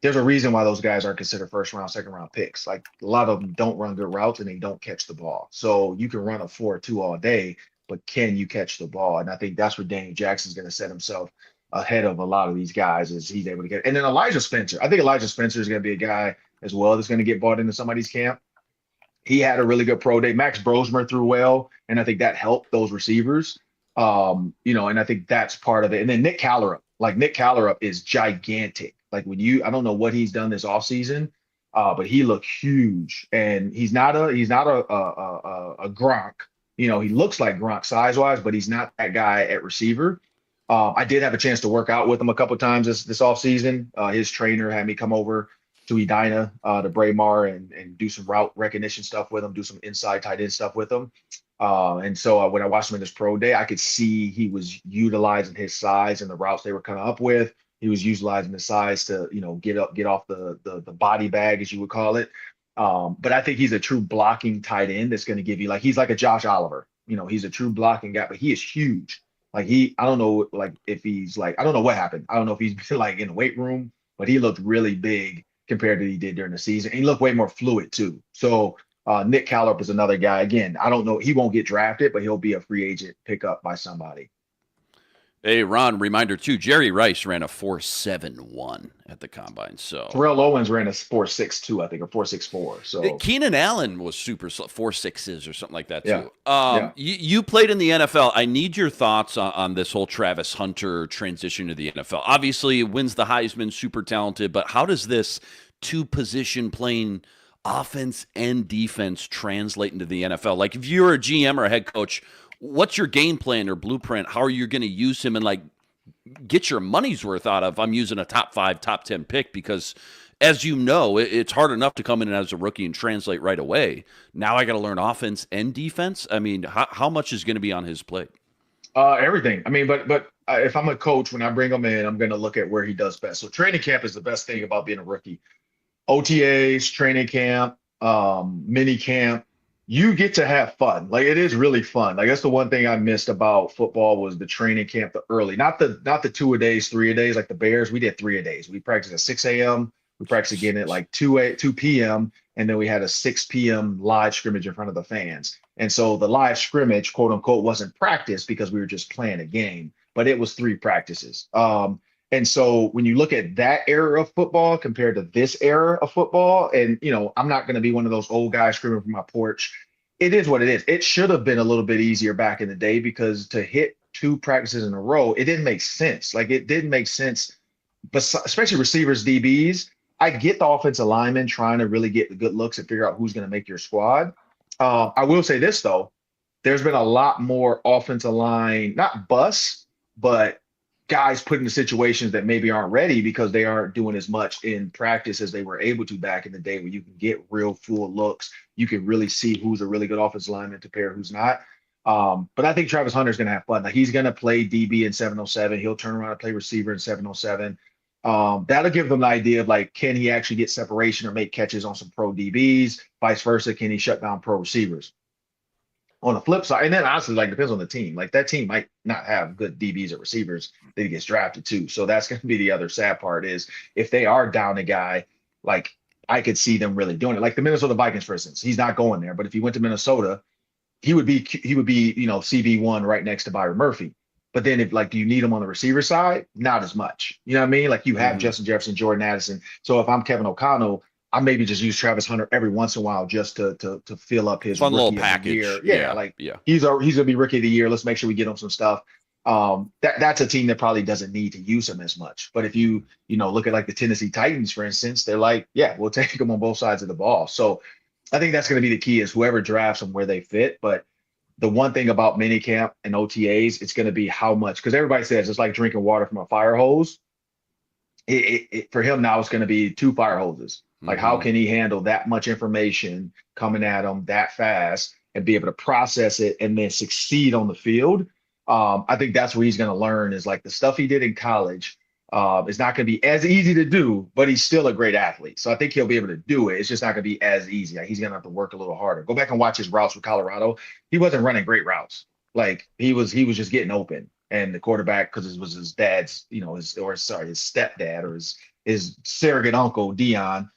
There's a reason why those guys aren't considered first round, second round picks. Like, a lot of them don't run good routes and they don't catch the ball. So you can run a 4.2 all day, but can you catch the ball? And I think that's where Daniel Jackson's going to set himself ahead of a lot of these guys, is he's able to get. And then Elijah Spencer. I think Elijah Spencer is going to be a guy as well that's going to get bought into somebody's camp. He had a really good pro day. Max Brosmer threw well, and I think that helped those receivers. And I think that's part of it. And then Nick Callerup is gigantic. Like, I don't know what he's done this offseason, but he looked huge. And he's not a Gronk. He looks like Gronk size-wise, but he's not that guy at receiver. I did have a chance to work out with him a couple of times this offseason. His trainer had me come over to Edina, to Braemar, and do some route recognition stuff with him, do some inside tight end stuff with him. And so when I watched him in this pro day, I could see he was utilizing his size and the routes they were coming up with. He was utilizing the size to, get off the body bag, as you would call it. But I think he's a true blocking tight end that's going to give you, like, he's like a Josh Oliver. He's a true blocking guy, but he is huge. Like, I don't know, like, if he's like, I don't know what happened. I don't know if he's like in the weight room, but he looked really big compared to what he did during the season. And he looked way more fluid too. So Nick Callerup is another guy. Again, I don't know. He won't get drafted, but he'll be a free agent pickup by somebody. Hey, Ron, reminder too, Jerry Rice ran a 4.71 at the combine. So Terrell Owens ran a 4.62, I think, or 4.64. So Keenan Allen was super slow, 4.6s or something like that too. Yeah. You played in the NFL. I need your thoughts on this whole Travis Hunter transition to the NFL. Obviously, wins the Heisman, super talented, but how does this two-position playing offense and defense translate into the NFL? Like, if you're a GM or a head coach, what's your game plan or blueprint? How are you going to use him and, like, get your money's worth out of? I'm using a top 5, top 10 pick because, as you know, it's hard enough to come in as a rookie and translate right away. Now I got to learn offense and defense. I mean, how much is going to be on his plate? Everything. I mean, but if I'm a coach, when I bring him in, I'm going to look at where he does best. So training camp is the best thing about being a rookie. OTAs, training camp, mini camp. You get to have fun. Like, it is really fun. Like, that's the one thing I missed about football was the training camp, the early, not the 2-a-days, 3-a-days, like the Bears. We did 3-a-days. We practiced at 6 a.m. We practiced again at like 2 p.m. And then we had a 6 p.m. live scrimmage in front of the fans. And so the live scrimmage, quote unquote, wasn't practice because we were just playing a game, but it was 3 practices. And so when you look at that era of football compared to this era of football, and, I'm not going to be one of those old guys screaming from my porch. It is what it is. It should have been a little bit easier back in the day because to hit 2 practices in a row, it didn't make sense. Like, it didn't make sense, but especially receivers, DBs. I get the offensive linemen trying to really get the good looks and figure out who's going to make your squad. I will say this, though. There's been a lot more offensive line, not busts, but guys put into situations that maybe aren't ready because they aren't doing as much in practice as they were able to back in the day, where you can get real full looks. You can really see who's a really good offensive lineman to pair who's not. But I think Travis Hunter is going to have fun. Like, he's going to play DB in 707. He'll turn around and play receiver in 707. That'll give them the idea of, like, can he actually get separation or make catches on some pro DBs? Vice versa, can he shut down pro receivers? On the flip side, and then honestly, like, depends on the team. Like, that team might not have good DBs or receivers that he gets drafted too. So that's going to be the other sad part, is if they are down a guy, like, I could see them really doing it. Like the Minnesota Vikings, for instance, he's not going there, but if he went to Minnesota, he would be CB1 right next to Byron Murphy. But then if, like, do you need him on the receiver side? Not as much. You know what I mean? Like, you have Justin Jefferson, Jordan Addison. So if I'm Kevin O'Connell, I maybe just use Travis Hunter every once in a while just to fill up his fun little rookie package. of the year. He's gonna be rookie of the year. Let's make sure we get him some stuff. That's a team that probably doesn't need to use him as much. But if you look at, like, the Tennessee Titans, for instance, they're like, yeah, we'll take them on both sides of the ball. So I think that's going to be the key, is whoever drafts them where they fit. But the one thing about minicamp and OTAs, it's going to be how much, because everybody says it's like drinking water from a fire hose. for him now, it's going to be 2 fire hoses. Like, how Mhm. can he handle that much information coming at him that fast and be able to process it and then succeed on the field? I think that's what he's going to learn is like the stuff he did in college is not going to be as easy to do, but he's still a great athlete. So I think he'll be able to do it. It's just not going to be as easy. Like, he's going to have to work a little harder. Go back and watch his routes with Colorado. He wasn't running great routes. Like, he was just getting open. And the quarterback, because it was his dad's, his stepdad or his surrogate uncle, Dion,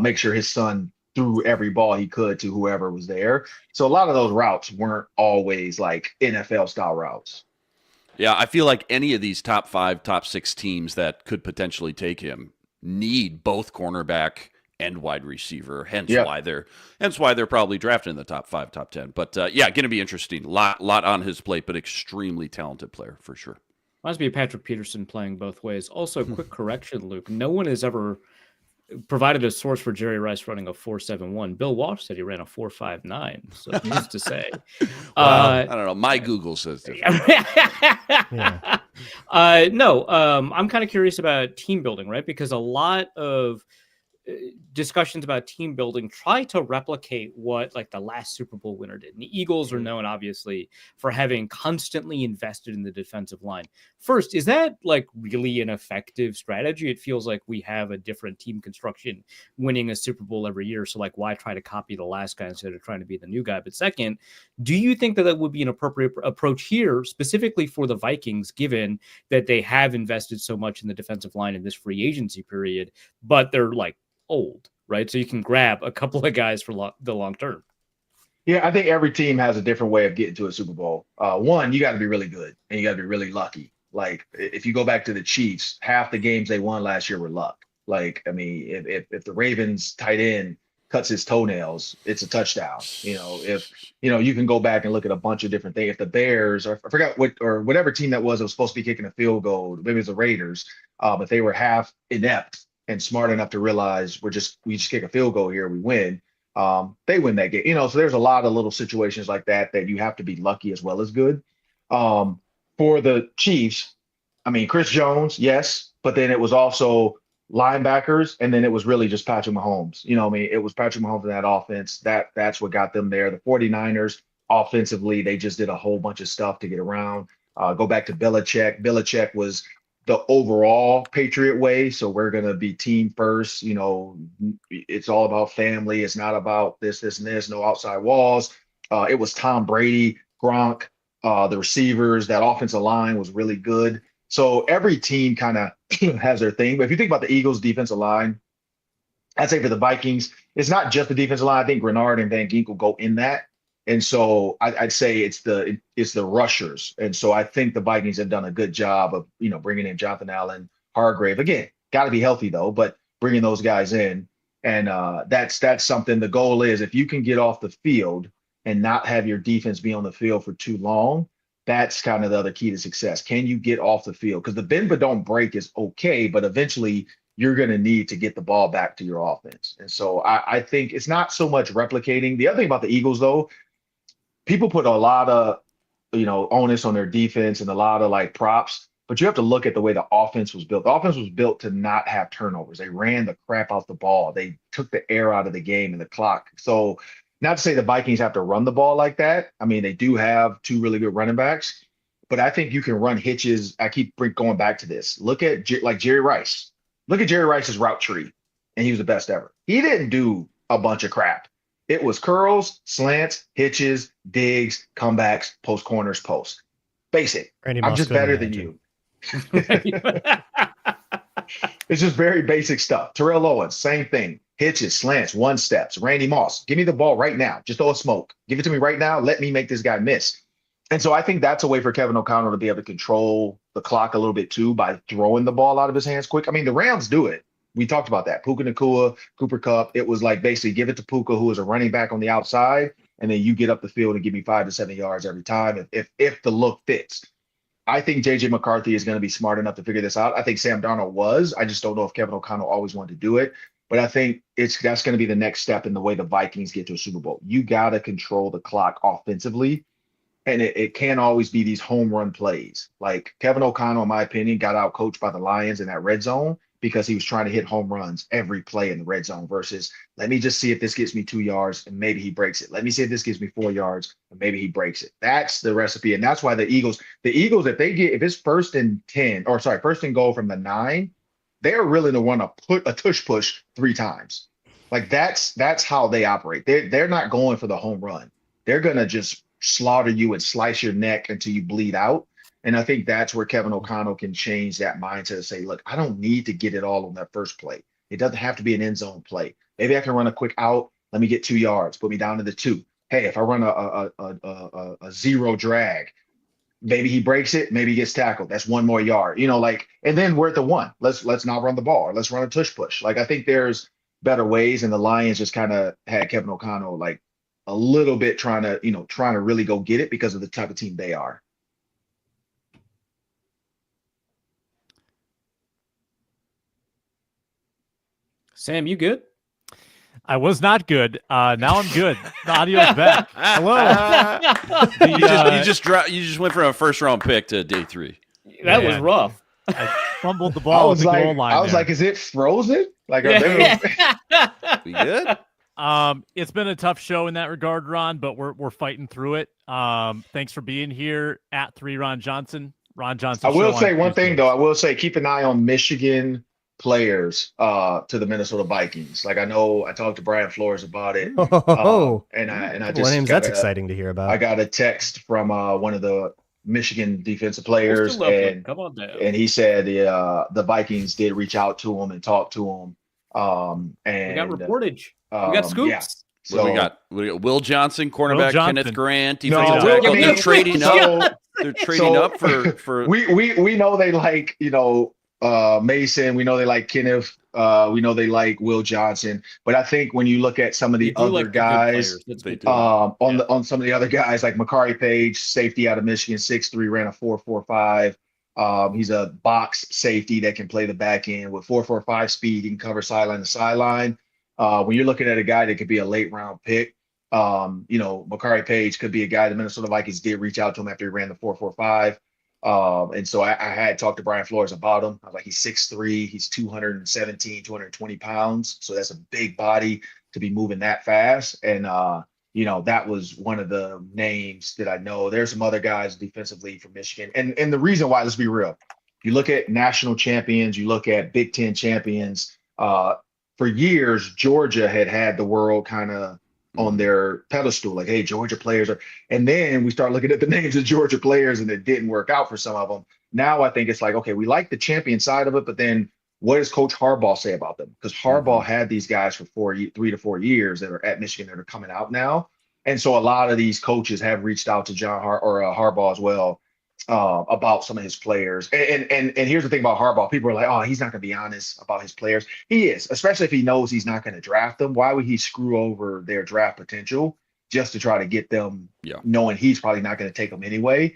make sure his son threw every ball he could to whoever was there. So a lot of those routes weren't always like NFL style routes. Yeah, I feel like any of these top 5, top 6 teams that could potentially take him need both cornerback and wide receiver. Hence why they're probably drafted in the top 5, top 10. But yeah, going to be interesting. Lot on his plate, but extremely talented player for sure. Must be Patrick Peterson playing both ways. Also, quick correction, Luke. No one has ever provided a source for Jerry Rice running a 4.71. Bill Walsh said he ran a 4.59. So needs to say. I don't know. My Google says different. No, I'm kind of curious about team building, right? Because a lot of discussions about team building try to replicate what like the last Super Bowl winner did. And the Eagles are known obviously for having constantly invested in the defensive line. First, is that like really an effective strategy? It feels like we have a different team construction winning a Super Bowl every year. So like, why try to copy the last guy instead of trying to be the new guy? But second, do you think that would be an appropriate approach here, specifically for the Vikings, given that they have invested so much in the defensive line in this free agency period, but they're like old, right? So you can grab a couple of guys for the long term. Yeah, I think every team has a different way of getting to a Super Bowl. One, you got to be really good and you got to be really lucky. Like, if you go back to the Chiefs, half the games they won last year were luck. Like, I mean, if the Ravens tight end cuts his toenails, it's a touchdown. If you can go back and look at a bunch of different things. If the Bears, or I forgot whatever team that was supposed to be kicking a field goal, maybe it was the Raiders, but they were half inept and smart enough to realize we just kick a field goal here, we win. They win that game. So there's a lot of little situations like that you have to be lucky as well as good. For the Chiefs, I mean, Chris Jones, yes, but then it was also linebackers, and then it was really just Patrick Mahomes. It was Patrick Mahomes in that offense. That's what got them there. The 49ers, offensively, they just did a whole bunch of stuff to get around. Go back to Belichick. Belichick was the overall Patriot way. So we're going to be team first. It's all about family. It's not about this, and this, no outside walls. It was Tom Brady, Gronk, the receivers, that offensive line was really good. So every team kind of has their thing. But if you think about the Eagles' defensive line, I'd say for the Vikings, it's not just the defensive line. I think Grenard and Van Ginkel go in that. And so I'd say it's the rushers. And so I think the Vikings have done a good job of, bringing in Jonathan Allen, Hargrave. Again, got to be healthy though, but bringing those guys in. And that's something. The goal is, if you can get off the field and not have your defense be on the field for too long, that's kind of the other key to success. Can you get off the field? Because the bend but don't break is okay, but eventually you're going to need to get the ball back to your offense. And so I think it's not so much replicating. The other thing about the Eagles, though, people put a lot of, onus on their defense and a lot of like props, but you have to look at the way the offense was built. The offense was built to not have turnovers. They ran the crap out the ball. They took the air out of the game and the clock. So not to say the Vikings have to run the ball like that. I mean, they do have 2 really good running backs, but I think you can run hitches. I keep going back to this. Look at Jerry Rice. Look at Jerry Rice's route tree, and he was the best ever. He didn't do a bunch of crap. It was curls, slants, hitches, digs, comebacks, post corners, post. Basic. I'm just better than you. It's just very basic stuff. Terrell Owens, same thing. Hitches, slants, one steps. Randy Moss, give me the ball right now. Just throw a smoke. Give it to me right now. Let me make this guy miss. And so I think that's a way for Kevin O'Connell to be able to control the clock a little bit too, by throwing the ball out of his hands quick. I mean, the Rams do it. We talked about that. Puka Nacua, Cooper Kupp. It was like basically give it to Puka, who is a running back on the outside, and then you get up the field and give me 5 to 7 yards every time if the look fits. I think J.J. McCarthy is going to be smart enough to figure this out. I think Sam Darnold was. I just don't know if Kevin O'Connell always wanted to do it. But I think that's going to be the next step in the way the Vikings get to a Super Bowl. You got to control the clock offensively, and it can't always be these home run plays. Like Kevin O'Connell, in my opinion, got out coached by the Lions in that red zone because he was trying to hit home runs every play in the red zone versus let me just see if this gets me 2 yards and maybe he breaks it. Let me see if this gives me 4 yards and maybe he breaks it. That's the recipe. And that's why the Eagles, if it's first and 10, or sorry, first and goal from the 9, they're really going to want to put a tush push 3 times. Like that's how they operate. They're not going for the home run. They're going to just slaughter you and slice your neck until you bleed out. And I think that's where Kevin O'Connell can change that mindset and say, look, I don't need to get it all on that first play. It doesn't have to be an end zone play. Maybe I can run a quick out. Let me get 2 yards, put me down to the 2. Hey, if I run a 0 drag, maybe he breaks it, maybe he gets tackled. That's 1 more yard, and then we're at the 1. Let's not run the ball, or let's run a tush push. Like, I think there's better ways, and the Lions just kind of had Kevin O'Connell like a little bit trying to really go get it because of the type of team they are. Sam, you good? I was not good. Now I'm good. The audio's back. Hello. You just went from a first round pick to day 3. That was rough. I fumbled the ball at the goal line. I was like, is it frozen? Like, are they? We good? It's been a tough show in that regard, Ron, but we're fighting through it. Thanks for being here at 3 Ron Johnson. Ron Johnson. I will say one thing though. I will say keep an eye on Michigan players to the Minnesota Vikings. Like, I know I talked to Brian Flores about it. And I just names that's exciting to hear about. I got a text from one of the Michigan defensive players, and come on down. And he said the Vikings did reach out to him and talk to him. And we got reportage. We got scoops. Yeah. So we got Will Johnson, cornerback, Kenneth Grant, defensive No, tackle. I mean, They're trading up. so- They're trading up for we know they like Mason. We know they like Kenneth. We know they like Will Johnson. But I think when you look at some of the other guys, on some of the other guys like Makari Page, safety out of Michigan, 6'3", ran a 4.45. He's a box safety that can play the back end with 4.45 speed. He can cover sideline to sideline. When you're looking at a guy that could be a late round pick, Makari Page could be a guy the Minnesota Vikings did reach out to him after he ran the 4.45. And so I had talked to Brian Flores about him. I was like, he's 6'3", he's 217, 220 pounds. So that's a big body to be moving that fast. And, that was one of the names that I know. There's some other guys defensively from Michigan. And the reason why, let's be real, you look at national champions, you look at Big Ten champions, for years, Georgia had the world kind of on their pedestal, like, hey, Georgia players are, and then we start looking at the names of Georgia players and it didn't work out for some of them. Now I think it's like, okay, we like the champion side of it, but then what does Coach Harbaugh say about them? Because Harbaugh had these guys for 3 to 4 years that are at Michigan that are coming out now. And so a lot of these coaches have reached out to Harbaugh as well about some of his players. And here's the thing about Harbaugh. People are like, oh, he's not going to be honest about his players. He is, especially if he knows he's not going to draft them. Why would he screw over their draft potential just to try to get them, knowing he's probably not going to take them anyway?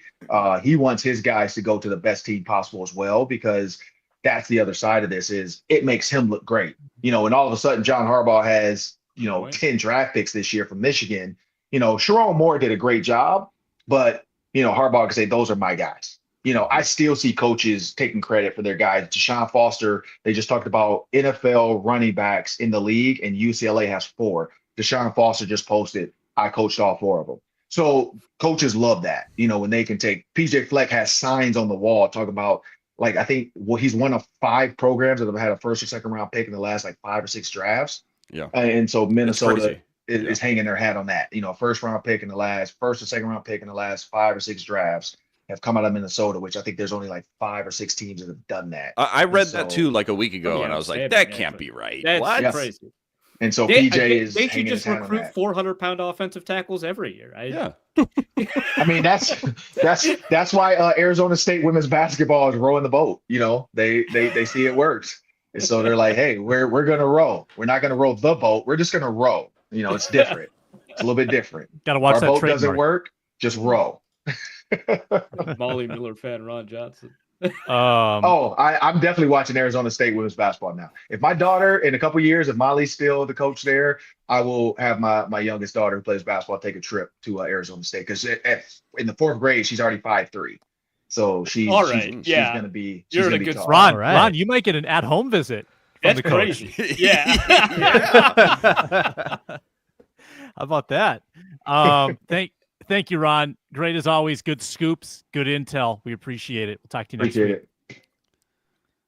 He wants his guys to go to the best team possible as well, because that's the other side of this is it makes him look great. And all of a sudden John Harbaugh has, 10 draft picks this year from Michigan. Sharon Moore did a great job, but Harbaugh can say, those are my guys. I still see coaches taking credit for their guys. Deshaun Foster, they just talked about NFL running backs in the league, and UCLA has 4. Deshaun Foster just posted, I coached all 4 of them. So coaches love that, when they can take. PJ Fleck has signs on the wall talking about, like, I think he's one of 5 programs that have had a first or second round pick in the last 5 or 6 drafts. Yeah. And so Minnesota is hanging their hat on that. First or second round pick in the last 5 or 6 drafts have come out of Minnesota, which I think there's only 5 or 6 teams that have done that. I read that too, a week ago, and I was like, that can't be right. That's crazy. And so They should just recruit 400-pound offensive tackles every year, right? Yeah. I mean, that's why Arizona State women's basketball is rowing the boat. They see it works. And so they're like, hey, we're gonna row. We're not gonna row the boat. We're just gonna row. It's different. It's a little bit different. Gotta watch Our that boat trademark. doesn't work. Just row. Molly Miller fan Ron Johnson. I'm definitely watching Arizona State women's basketball now. If my daughter in a couple years, if Molly's still the coach there, I will have my youngest daughter who plays basketball take a trip to Arizona State, because in the 4th grade she's already 5'3", So she's All right, she's yeah. gonna be You're she's in gonna a be good tough. spot. All right. Ron, you might get an at-home visit from That's the coach. crazy. Yeah. How about that? Thank you, Ron. Great as always. Good scoops, good intel. We appreciate it. We'll talk to you next Appreciate week. it.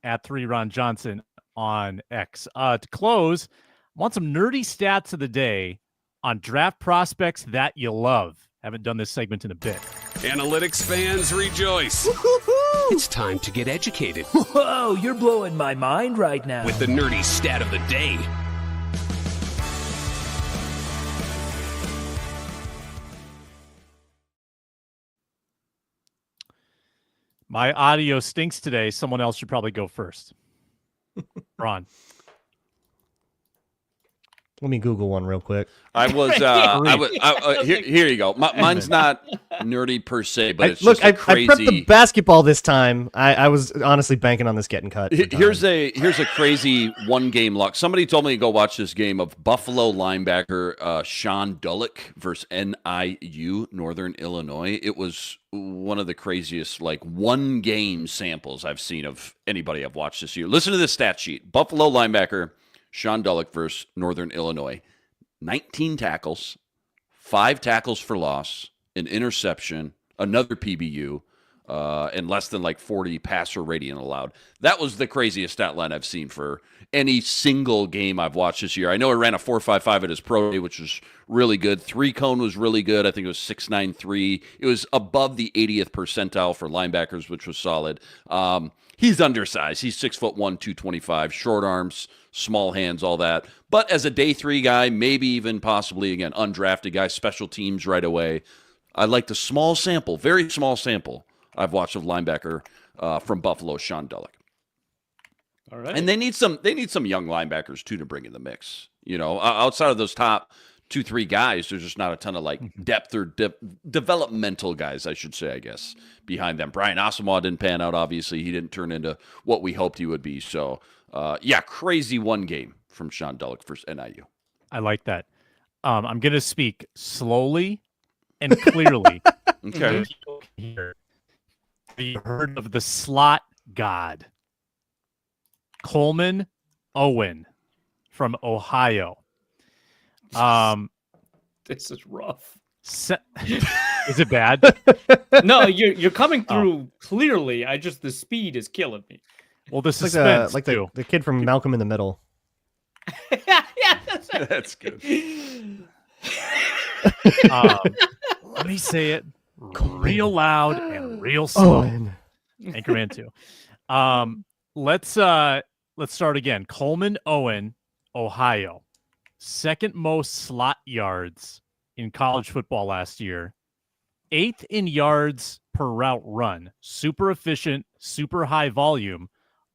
At 3 Ron Johnson on X. To close, I want some nerdy stats of the day on draft prospects that you love. Haven't done this segment in a bit. Analytics fans rejoice. It's time to get educated Whoa, you're blowing my mind right now. with the nerdy stat of the day. My audio stinks today. Someone else should probably go first. Ron. Let me Google one real quick. Here you go. Mine's not nerdy per se, but it's just I crazy. prepped the basketball this time. I was honestly banking on this getting cut. Here's a crazy one game luck. Somebody told me to go watch this game of Buffalo linebacker Sean Dullock versus NIU, Northern Illinois. It was one of the craziest one game samples I've seen of anybody I've watched this year. Listen to this stat sheet. Buffalo linebacker Sean Dullock versus Northern Illinois. 19 tackles, 5 tackles for loss, an interception, another PBU, and less than 40 passer rating allowed. That was the craziest stat line I've seen for any single game I've watched this year. I know he ran a 4.55 at his pro day, which was really good. 3-cone was really good. I think it was 6.93. It was above the 80th percentile for linebackers, which was solid. He's undersized. He's 6'1", 225, short arms, small hands, all that. But as a day 3 guy, maybe even possibly, again, undrafted guy, special teams right away. I like the small sample, very small sample I've watched of linebacker from Buffalo, Sean Dullock. All right. And they need some young linebackers too to bring in the mix. Outside of those top 2-3 guys, there's just not a ton of depth or developmental guys, I should say, I guess, behind them. Brian Asamoah didn't pan out, obviously. He didn't turn into what we hoped he would be. So, crazy one game from Sean Dullock versus NIU. I like that. I'm going to speak slowly and clearly. Okay. Have you heard of the slot god? Coleman Owen from Ohio. This is rough. Is it bad? No, you're coming through clearly. The speed is killing me. Well, the It's suspense like too. the kid from Malcolm in the Middle. Yeah, that's right. That's good. Let me say it real loud and real slow. Anchorman 2. Let's start again. Coleman Owen, Ohio. Second most slot yards in college football last year. 8th in yards per route run. Super efficient, super high volume.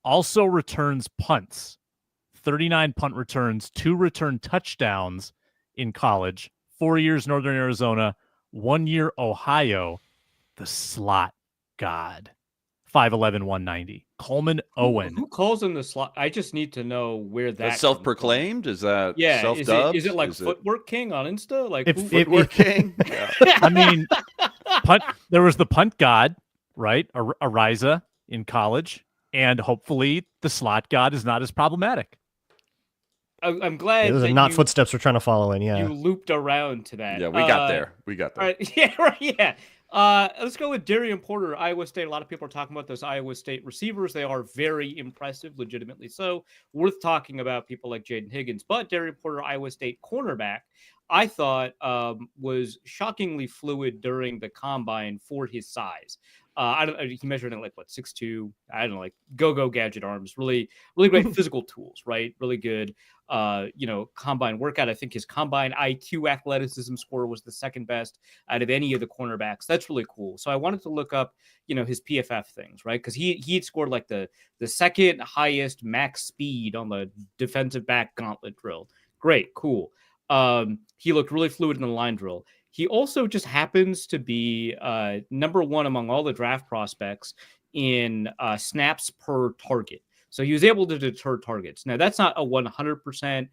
Also returns punts. 39 punt returns, 2 return touchdowns in college. 4 years Northern Arizona, 1 year Ohio. The slot god. 5'11", 190. Coleman Owen. Who calls him the slot? I just need to know where that That's self-proclaimed? Is that Yeah, self-dubbed? is it Footwork King on Insta? Footwork King? Yeah. I mean, there was the punt god, right? Ariza in college, and hopefully the slot god is not as problematic. I'm glad Those are not footsteps we're trying to follow in. Yeah, you looped around to that. Yeah, we got there. All right. Yeah, right. Yeah. Let's go with Darian Porter, Iowa State. A lot of people are talking about those Iowa State receivers. They are very impressive, legitimately so. Worth talking about people like Jaden Higgins. But Darian Porter, Iowa State cornerback, I thought was shockingly fluid during the combine for his size. He measured in 6'2", go-go gadget arms, really, really great physical tools, right? Really good, combine workout. I think his combine IQ athleticism score was the second best out of any of the cornerbacks. That's really cool. So I wanted to look up, his PFF things, right? Because he'd scored the second highest max speed on the defensive back gauntlet drill. Great, cool. He looked really fluid in the line drill. He also just happens to be number 1 among all the draft prospects in snaps per target. So he was able to deter targets. Now, that's not a 100%,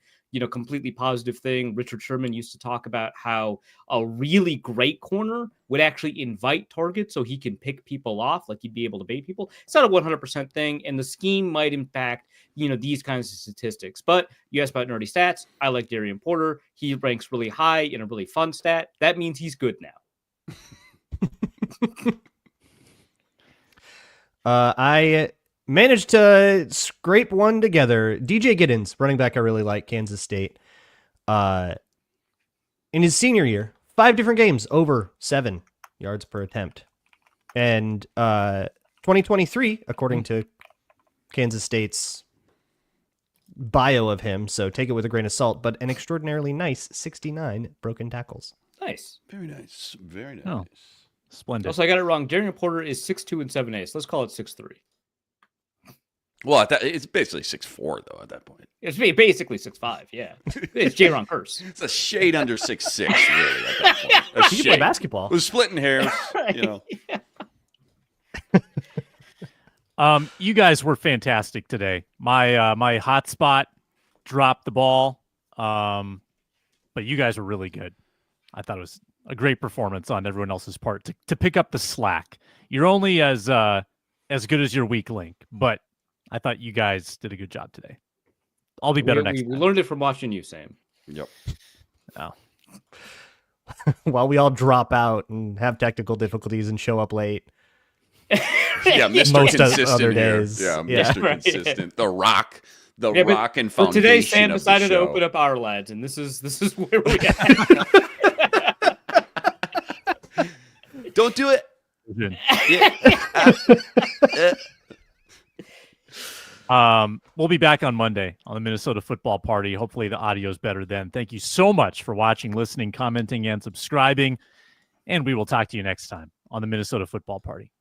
completely positive thing. Richard Sherman used to talk about how a really great corner would actually invite targets so he can pick people off, like he'd be able to bait people. It's not a 100% thing, and the scheme might impact, these kinds of statistics. But you asked about nerdy stats. I like Darian Porter. He ranks really high in a really fun stat. That means he's good now. I managed to scrape one together. DJ Giddens, running back I really like, Kansas State. In his senior year, 5 different games over 7 yards per attempt. And 2023, according to Kansas State's bio of him, so take it with a grain of salt, but an extraordinarily nice 69 broken tackles. Nice. Very nice. Very nice. Oh, splendid. Also, I got it wrong. Darian Porter is 6'2" and 7/8. Let's call it 6'3". Well, it's basically 6'4", though, at that point. It's basically 6'5", yeah. It's J-Ron Curse. It's a shade under 6'6", really, at that point. A He can play shade. basketball. It was splitting hairs, You guys were fantastic today. My hotspot dropped the ball, but you guys were really good. I thought it was a great performance on everyone else's part to pick up the slack. You're only as good as your weak link, but I thought you guys did a good job today. I'll be better next time. We learned it from watching you, Sam. Yep. Oh. While we all drop out and have technical difficulties and show up late. Yeah, Mr. Most Consistent other here. days. Yeah, Yeah. Mr. Right, Consistent. The Rock and For foundation today, Sam of the decided to show. open up our lads, and this is where we at. Don't do it. We'll be back on Monday on the Minnesota Football Party. Hopefully the audio is better then. Thank you so much for watching, listening, commenting, and subscribing. And we will talk to you next time on the Minnesota Football Party.